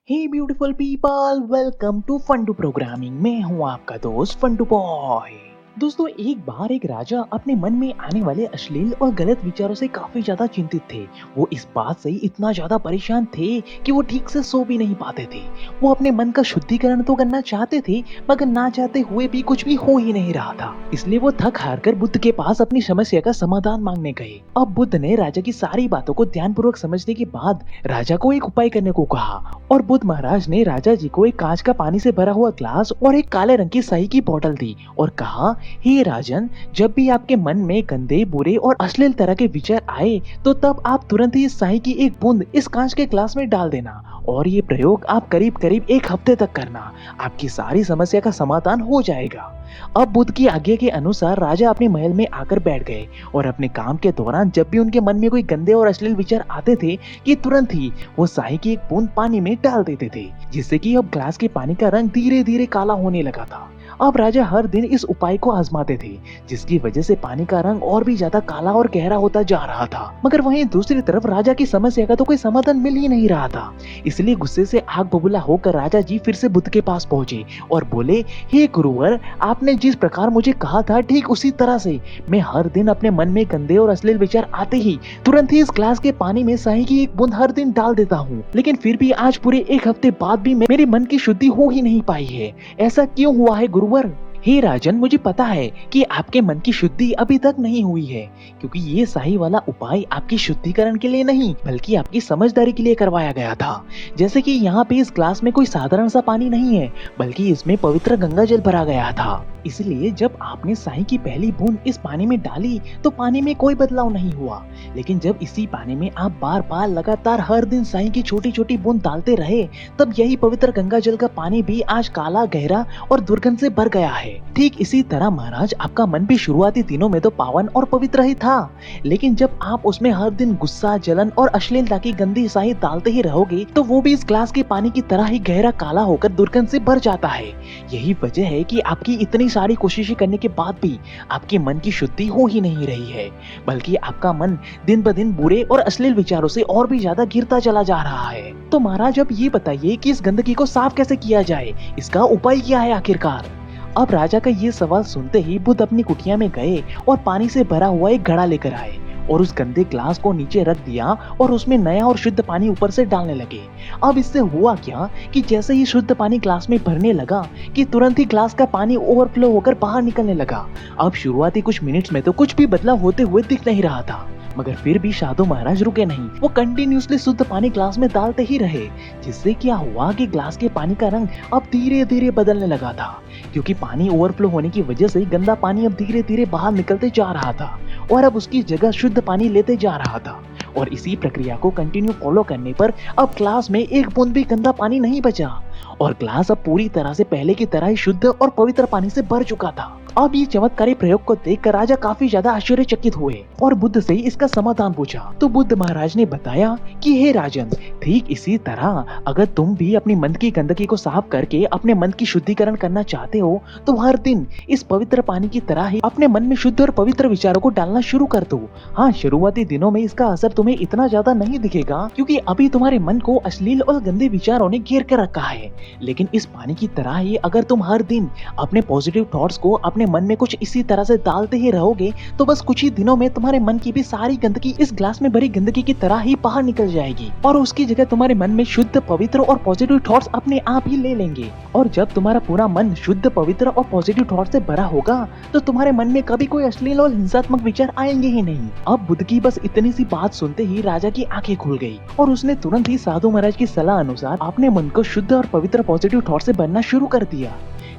Hey beautiful people, welcome to fun to programming. मैं हूं आपका दोस्त फंटू बॉय। दोस्तों, एक बार एक राजा अपने मन में आने वाले अश्लील और गलत विचारों से काफी ज्यादा चिंतित थे। वो इस बात से इतना ज्यादा परेशान थे कि वो ठीक से सो भी नहीं पाते थे। वो अपने मन का शुद्धिकरण तो करना चाहते थे, मगर ना चाहते हुए भी कुछ भी हो ही नहीं रहा था। इसलिए वो थक हार कर बुद्ध के पास अपनी समस्या का समाधान मांगने गए। अब बुद्ध ने राजा की सारी बातों को ध्यानपूर्वक समझने के बाद राजा को एक उपाय करने को कहा। और बुद्ध महाराज ने राजा जी को एक कांच का पानी से भरा हुआ ग्लास और एक काले रंग की स्याही की बोतल दी और कहा, हे राजन, जब भी आपके मन में गंदे, बुरे और अश्लील तरह के विचार आए तो तब आप तुरंत ही इस स्याही की एक बूंद इस कांच के ग्लास में डाल देना और ये प्रयोग आप करीब करीब एक हफ्ते तक करना। आपकी सारी समस्या का समाधान हो जाएगा। अब बुद्ध की आज्ञा के अनुसार राजा अपने महल में आकर बैठ गए और अपने काम के दौरान जब भी उनके मन में कोई गंदे और अश्लील विचार आते थे कि तुरंत ही वो स्याही की एक बूंद पानी में डाल देते थे, जिससे कि अब ग्लास के पानी का रंग धीरे धीरे काला होने लगा था। अब राजा हर दिन इस उपाय को आजमाते थे, जिसकी वजह से पानी का रंग और भी ज्यादा काला और गहरा होता जा रहा था। मगर वहीं दूसरी तरफ राजा की समस्या का तो कोई समाधान मिल ही नहीं रहा था। इसलिए गुस्से से आग बबूला होकर राजा जी फिर से बुद्ध के पास पहुंचे और बोले, हे गुरुवर, आपने जिस प्रकार मुझे कहा था ठीक उसी तरह से मैं हर दिन अपने मन में गंदे और अश्लील विचार आते ही तुरंत ही इस ग्लास के पानी में स्याही की एक बूंद हर दिन डाल देता हूँ। लेकिन फिर भी आज पूरे एक हफ्ते बाद भी मेरे मन की शुद्धि हो ही नहीं पाई है। ऐसा क्यों हुआ है गुरुवर? हे राजन, मुझे पता है कि आपके मन की शुद्धि अभी तक नहीं हुई है, क्योंकि ये सही वाला उपाय आपकी शुद्धिकरण के लिए नहीं बल्कि आपकी समझदारी के लिए करवाया गया था। जैसे कि यहाँ पे इस ग्लास में कोई साधारण सा पानी नहीं है, बल्कि इसमें पवित्र गंगा जल भरा गया था। इसलिए जब आपने स्याही की पहली बूंद इस पानी में डाली तो पानी में कोई बदलाव नहीं हुआ। लेकिन जब इसी पानी में आप बार बार लगातार हर दिन स्याही की छोटी छोटी बूंद डालते रहे, तब यही पवित्र गंगा जल का पानी भी आज काला, गहरा और दुर्गंध से भर गया है। ठीक इसी तरह महाराज, आपका मन भी शुरुआती दिनों में तो पावन और पवित्र ही था, लेकिन जब आप उसमें हर दिन गुस्सा, जलन और अश्लीलता की गंदी स्याही डालते ही रहोगे तो वो भी इस ग्लास के पानी की तरह ही गहरा, काला होकर दुर्गंध से भर जाता है। यही वजह है कि आपकी इतनी सारी कोशिशें करने के बाद भी आपके मन की शुद्धि हो ही नहीं रही है, बल्कि आपका मन दिन ब दिन बुरे और अश्लील विचारों से और भी ज्यादा घिरता चला जा रहा है। तो महाराज, अब ये बताइए कि इस गंदगी को साफ कैसे किया जाए, इसका उपाय क्या है आखिरकार? अब राजा का ये सवाल सुनते ही बुद्ध अपनी कुटिया में गए और पानी से भरा हुआ एक घड़ा लेकर आए और उस गंदे ग्लास को नीचे रख दिया और उसमें नया और शुद्ध पानी ऊपर से डालने लगे। अब इससे हुआ क्या कि जैसे ही शुद्ध पानी ग्लास में भरने लगा कि तुरंत ही ग्लास का पानी ओवरफ्लो होकर बाहर निकलने लगा। अब शुरुआती कुछ मिनट्स में तो कुछ भी बदलाव होते हुए दिख नहीं रहा था, मगर फिर भी साधु महाराज रुके नहीं। वो कंटिन्यूसली शुद्ध पानी ग्लास में डालते ही रहे, जिससे क्या हुआ कि ग्लास के पानी का रंग अब धीरे धीरे बदलने लगा था, क्योंकि पानी ओवरफ्लो होने की वजह से गंदा पानी अब धीरे धीरे बाहर निकलते जा रहा था और अब उसकी जगह शुद्ध पानी लेते जा रहा था। और इसी प्रक्रिया को कंटिन्यू फॉलो करने पर अब ग्लास में एक बूंद भी गंदा पानी नहीं बचा और ग्लास अब पूरी तरह से पहले की तरह ही शुद्ध और पवित्र पानी से भर चुका था। अब ये चमत्कारी प्रयोग को देखकर राजा काफी ज्यादा आश्चर्यचकित हुए और बुद्ध से इसका समाधान पूछा। तो बुद्ध महाराज ने बताया कि हे राजन, ठीक इसी तरह अगर तुम भी अपनी मन की गंदगी को साफ करके अपने मन की शुद्धिकरण करना चाहते हो तो हर दिन इस पवित्र पानी की तरह ही अपने मन में शुद्ध और पवित्र विचारों को डालना शुरू कर दो। हाँ, शुरुआती दिनों में इसका असर तुम्हें इतना ज्यादा नहीं दिखेगा, क्योंकि अभी तुम्हारे मन को अश्लील और गंदे विचारों ने घेर कर रखा है। लेकिन इस पानी की तरह ही अगर तुम हर दिन अपने पॉजिटिव थॉट्स को अपने मन में कुछ इसी तरह से डालते ही रहोगे तो बस कुछ ही दिनों में तुम्हारे मन की भी सारी गंदगी इस ग्लास में भरी गंदगी की तरह ही बाहर निकल जाएगी और उसकी जगह तुम्हारे मन में शुद्ध, पवित्र और पॉजिटिव थॉट्स अपने आप ही ले लेंगे। और जब तुम्हारा पूरा मन शुद्ध, पवित्र और पॉजिटिव थॉट से भरा होगा तो तुम्हारे मन में कभी कोई अश्लील और हिंसात्मक विचार आएंगे ही नहीं। अब बुद्ध की बस इतनी सी बात सुनते ही राजा की आंखें खुल गई और उसने तुरंत ही साधु महाराज की सलाह अनुसार अपने मन को शुद्ध और पवित्र पॉजिटिव थॉट से भरना शुरू कर दिया।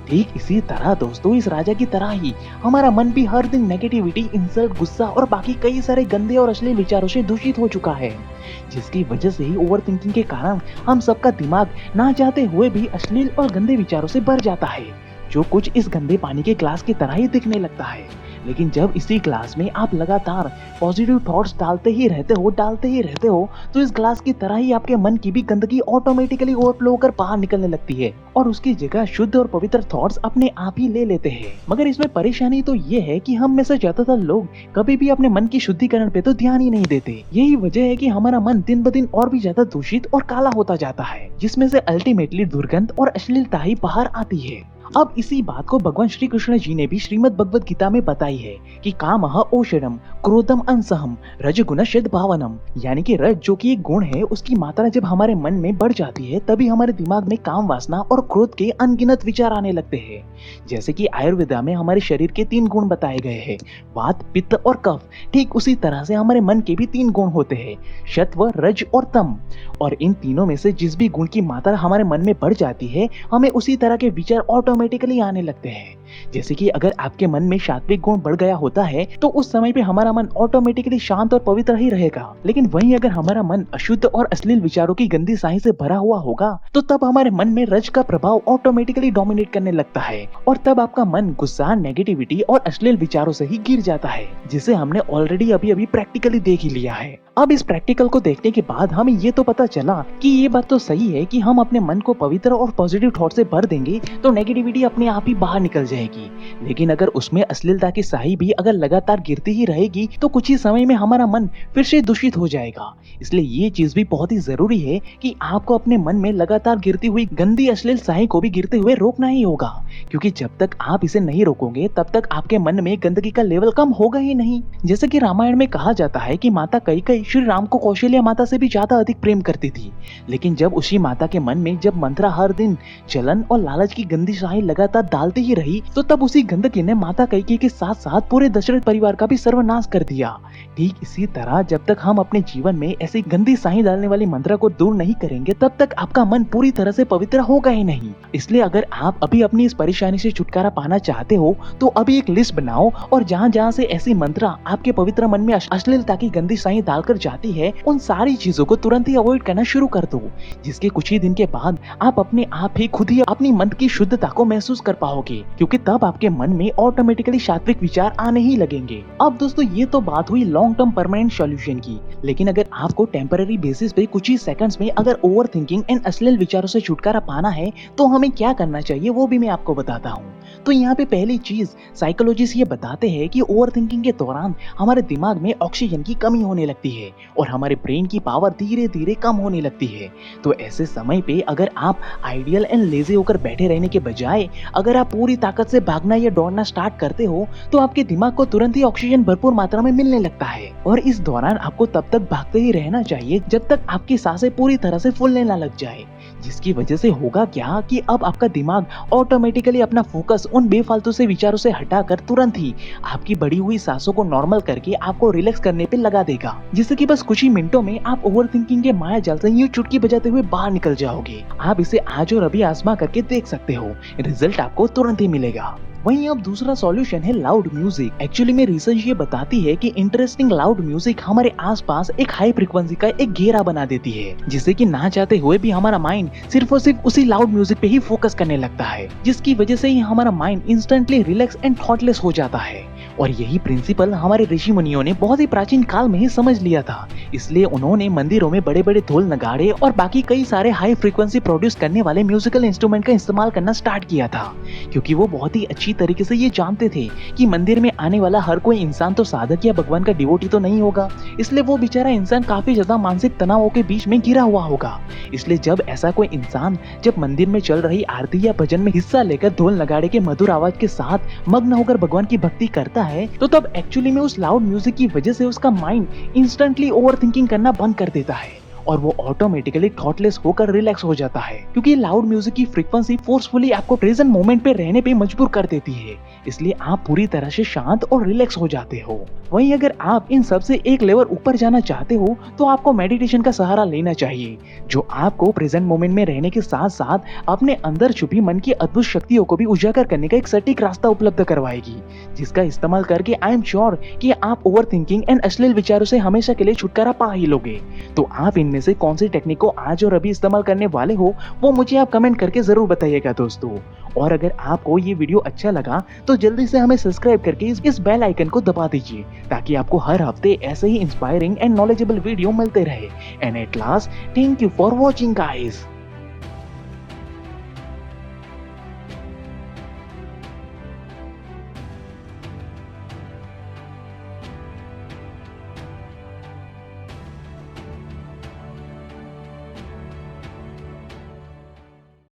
ठीक इसी तरह दोस्तों, इस राजा की तरह ही हमारा मन भी हर दिन नेगेटिविटी, इंसल्ट, गुस्सा और बाकी कई सारे गंदे और अश्लील विचारों से दूषित हो चुका है, जिसकी वजह से ही ओवर थिंकिंग के कारण हम सबका दिमाग ना चाहते हुए भी अश्लील और गंदे विचारों से भर जाता है। जो कुछ इस गंदे पानी के ग्लास की तरह ही दिखने लगता है। लेकिन जब इसी ग्लास में आप लगातार पॉजिटिव थॉट्स डालते ही रहते हो, तो इस ग्लास की तरह ही आपके मन की भी गंदगी ऑटोमेटिकली ओवरफ्लो होकर बाहर निकलने लगती है और उसकी जगह शुद्ध और पवित्र थॉट्स अपने आप ही ले लेते हैं। मगर इसमें परेशानी तो ये है कि हम में से ज्यादातर लोग कभी भी अपने मन की शुद्धिकरण पे तो ध्यान ही नहीं देते। यही वजह है कि हमारा मन दिन ब दिन और भी ज्यादा दूषित और काला होता जाता है, जिसमें से अल्टीमेटली दुर्गंध और अश्लीलता ही बाहर आती है। अब इसी बात को भगवान श्री कृष्ण जी ने भी श्रीमद् भगवद गीता में बताई है कि कामः ओषधम क्रोधम अंसहम रजगुण शद भावनम, यानी कि रज जो कि एक गुण है, उसकी मात्रा जब हमारे मन में बढ़ जाती है तभी हमारे दिमाग में काम वासना और क्रोध के अनगिनत विचार आने लगते हैं। जैसे कि आयुर्वेदा में हमारे शरीर के 3 गुण बताए गए हैं, वात पित्त और कफ। ठीक उसी तरह से हमारे मन के भी 3 गुण होते हैं, सत्व रज और तम। और इन तीनों में से जिस भी गुण की मात्रा हमारे मन में बढ़ जाती है, हमें उसी तरह के विचार ऑटोमेटिकली आने लगते हैं। जैसे कि अगर आपके मन में सात्विक गुण बढ़ गया होता है तो उस समय पे हमारा मन ऑटोमेटिकली शांत और पवित्र ही रहेगा। लेकिन वहीं अगर हमारा मन अशुद्ध और अश्लील विचारों की गंदी साही से भरा हुआ होगा तो तब हमारे मन में रज का प्रभाव ऑटोमेटिकली डोमिनेट करने लगता है और तब आपका मन गुस्सा, नेगेटिविटी और अश्लील विचारों से ही गिर जाता है, जिसे हमने ऑलरेडी अभी प्रैक्टिकली देख ही लिया है। अब इस प्रैक्टिकल को देखने के बाद हमें ये तो पता चला कि ये बात तो सही है कि हम अपने मन को पवित्र और पॉजिटिव थॉट से भर देंगे तो नेगेटिविटी अपने आप ही बाहर निकल जाएगी। लेकिन अगर उसमें अश्लीलता की स्याही भी अगर लगातार गिरती ही रहेगी तो कुछ ही समय में हमारा मन फिर से दूषित हो जाएगा। इसलिए ये चीज भी बहुत ही जरूरी है कि आपको अपने मन में लगातार गिरती हुई गंदी अश्लील स्याही को भी गिरते हुए रोकना ही होगा, क्योंकि जब तक आप इसे नहीं रोकोगे तब तक आपके मन में गंदगी का लेवल कम होगा ही नहीं। जैसे कि रामायण में कहा जाता है कि माता कैकेयी श्री राम को कौशल्या माता से भी ज्यादा अधिक प्रेम करती थी, लेकिन जब उसी माता के मन में जब मंत्रा हर दिन जलन और लालच की गंदी स्याही लगातार डालती ही रही तो तब उसी गंदगी ने माता कैकेयी के साथ साथ पूरे दशरथ परिवार का भी सर्वनाश कर दिया। ठीक इसी तरह जब तक हम अपने जीवन में ऐसी गंदी स्याही डालने वाली मंत्रा को दूर नहीं करेंगे तब तक आपका मन पूरी तरह से पवित्र होगा ही नहीं। इसलिए अगर आप अभी अपनी इस परेशानी से छुटकारा पाना चाहते हो तो अभी एक लिस्ट बनाओ और जहाँ जहाँ से ऐसी मंत्रा आपके पवित्र मन में अश्लीलता की गंदी स्याही डालकर जाती है उन सारी चीजों को तुरंत ही अवॉइड करना शुरू कर दो, जिसके कुछ ही दिन के बाद आप अपने आप ही खुद ही अपनी मन की शुद्धता को महसूस कर पाओगे, क्योंकि तब आपके मन में ऑटोमेटिकली सात्विक विचार आने ही लगेंगे। अब दोस्तों ये तो बात हुई लॉन्ग टर्म परमानेंट सॉल्यूशन की, लेकिन अगर आपको टेम्पररी बेसिस पे कुछ ही सेकंड्स में अगर ओवर थिंकिंग एंड अश्लील विचारों से छुटकारा पाना है तो हमें क्या करना चाहिए वो भी मैं आपको बताता हूँ। तो यहाँ पे पहली चीज साइकोलॉजिस्ट ये बताते हैं कि ओवर थिंकिंग के दौरान हमारे दिमाग में ऑक्सीजन की कमी होने लगती है और हमारे ब्रेन की पावर धीरे धीरे कम होने लगती है। तो ऐसे समय पे अगर आप आइडियल एंड लेजी होकर बैठे रहने के बजाय अगर आप पूरी ताकत से भागना या दौड़ना स्टार्ट करते हो तो आपके दिमाग को तुरंत ही ऑक्सीजन भरपूर मात्रा में मिलने लगता है और इस दौरान आपको तब तक भागते ही रहना चाहिए जब तक आपकी सांसें पूरी तरह से फूलने ना लग जाए, जिसकी वजह से होगा क्या कि अब आपका दिमाग ऑटोमेटिकली अपना फोकस उन बेफालतू से विचारों से हटाकर तुरंत ही आपकी बढ़ी हुई सांसों को नॉर्मल करके आपको रिलैक्स करने पे लगा देगा, जिससे कि बस कुछ ही मिनटों में आप ओवर थिंकिंग के माया जाल से यूं चुटकी बजाते हुए बाहर निकल जाओगे। आप इसे आज और अभी आजमा करके देख सकते हो, रिजल्ट आपको तुरंत ही मिलेगा। वहीं अब दूसरा सॉल्यूशन है लाउड म्यूजिक। एक्चुअली में रिसर्च ये बताती है कि इंटरेस्टिंग लाउड म्यूजिक हमारे आसपास एक हाई फ्रीक्वेंसी का एक घेरा बना देती है, जिससे कि ना चाहते हुए भी हमारा माइंड सिर्फ और सिर्फ उसी लाउड म्यूजिक पे ही फोकस करने लगता है, जिसकी वजह से ही हमारा mind instantly relax and thoughtless हो जाता है। और यही प्रिंसिपल हमारे ऋषि मुनियों ने बहुत ही प्राचीन काल में ही समझ लिया था, इसलिए उन्होंने मंदिरों में बड़े बड़े ढोल नगाड़े और बाकी कई सारे हाई फ्रीक्वेंसी प्रोड्यूस करने वाले म्यूजिकल इंस्ट्रूमेंट का इस्तेमाल करना स्टार्ट किया था, क्योंकि वो बहुत ही अच्छी तरीके से ये जानते थे कि मंदिर में आने वाला हर कोई इंसान तो साधक या भगवान का डिवोटी तो नहीं होगा, इसलिए वो बेचारा इंसान काफी ज्यादा मानसिक तनावों के बीच में घिरा हुआ होगा। इसलिए जब ऐसा कोई इंसान जब मंदिर में चल रही आरती या भजन में हिस्सा लेकर ढोल नगाड़े के मधुर आवाज के साथ मग्न होकर भगवान की भक्ति करता है तो तब एक्चुअली में उस लाउड म्यूजिक की वजह से उसका माइंड इंस्टेंटली ओवर थिंकिंग करना बंद कर देता है और वो ऑटोमेटिकली थॉटलेस होकर रिलैक्स हो जाता है, क्योंकि लाउड म्यूजिक की फ्रीक्वेंसी फोर्सफुली आपको प्रेजेंट मोमेंट पे रहने पे मजबूर कर देती है, इसलिए आप पूरी तरह से शांत और रिलैक्स हो जाते हो। वहीं अगर आप इन सब से एक लेवल ऊपर जाना चाहते हो तो आपको मेडिटेशन का सहारा लेना चाहिए, जो आपको प्रेजेंट मोमेंट में रहने के साथ साथ अपने अंदर छुपी मन की अद्भुत शक्तियों को भी उजागर करने का एक सटीक रास्ता उपलब्ध करवाएगी, जिसका इस्तेमाल करके आई एम श्योर कि आप ओवर थिंकिंग एंड अश्लील विचारों से हमेशा के लिए छुटकारा पा ही लोगे। तो आप इनमें इनमें से कौन सी टेक्निक को आज और अभी इस्तेमाल करने वाले हो, वो मुझे आप कमेंट करके ज़रूर बताइएगा दोस्तों। और अगर आपको ये वीडियो अच्छा लगा तो जल्दी से हमें सब्सक्राइब करके इस बेल आइकन को दबा दीजिए, ताकि आपको हर हफ्ते ऐसे ही इंस्पायरिंग एंड नॉलेजेबल वीडियो मिलते रहे। And at last, thank you for watching guys.